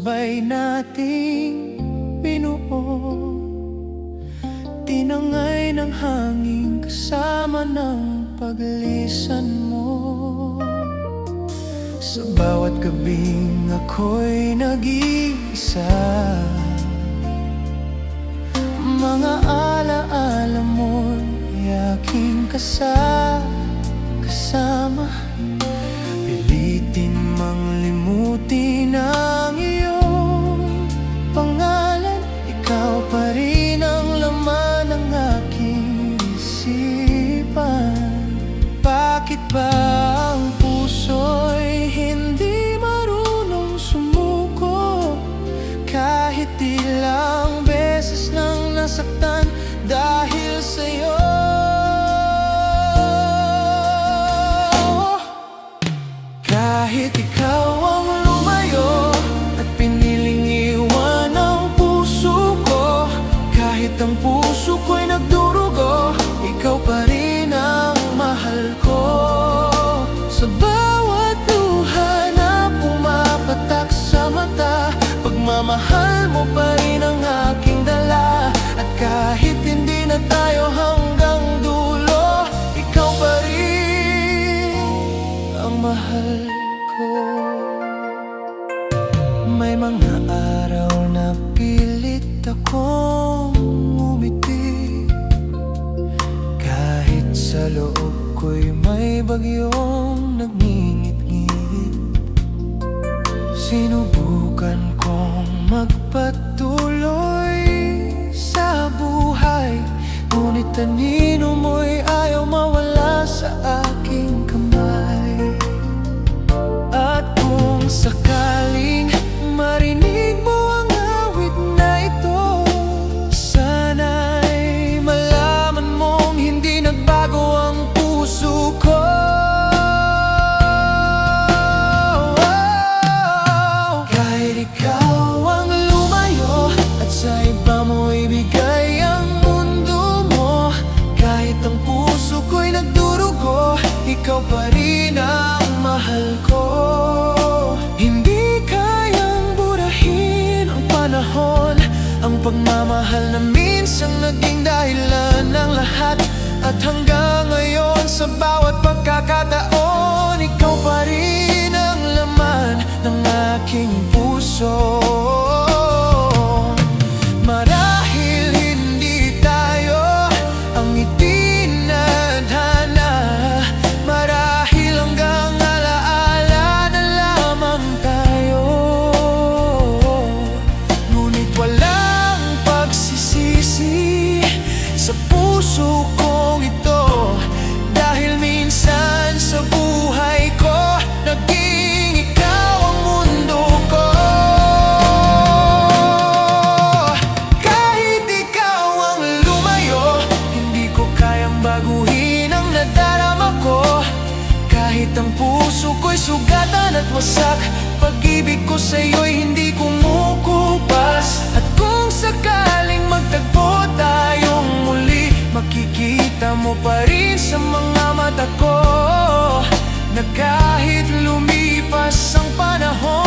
sabay nating binuo. Tinangay ng hangin kasama ng paglisan mo. Sa bawat gabing ako'y nag-iisa, mga alaala mo'y aking kasama. Pilitin mang limutin ang iyong pangalan, ikaw pa rin ang laman ng aking isipan. Bakit ba ang puso'y hindi marunong sumuko? Kahit ilang beses nang nasaktan dahil sa'yo. Kahit ikaw ang lumayo at piniling iwan ang puso ko, kahit ang puso ko'y nagdurugo, ikaw pa rin ang mahal ko. Sa bawat luha na pumapatak sa mata, pagmamahal mo pa rin ang aking dala. At kahit hindi na tayo hanggang dulo, ikaw pa rin ang mahal ko. May mga araw na pilit akong umiti, kahit sa loob ko'y may bagyong nagngingit-ngit. Sinubukan kong magpatuloy sa buhay, ngunit anino mo'y ayaw mawala sa aking kamay. At kung sakaling marinig mo ang awit na ito, sana'y malaman mong hindi nagbago ang puso ko. Kahit ikaw ang lumayo at sa iba mo ibigay ang mundo mo, kahit ang puso ko'y nagdurugo, ikaw pa rin ang mahal ko. Hindi kayang burahin ang panahon, ang pagmamahal na minsan naging dahilan ng lahat. At hanggang ngayon sa bawat pagkakataon, ikaw pa rin ang laman ng aking puso. Marahil hindi tayo ang itinadhana, marahil hanggang alaala na lamang tayo. Ngunit walang pagsisisi sa puso kong ito, dahil minsan sa buhay ko naging ikaw ang mundo ko. Kahit ikaw ang lumayo, hindi ko kayang baguhin ang nadarama ko. Kahit ang puso ko'y sugatan at wasak, pag-ibig ko sa'yo'y hindi kumukupas. At kung sakaling magtagpo tayong muli, makikita mo pa rin sa mga mata ko na kahit lumipas ang panahon,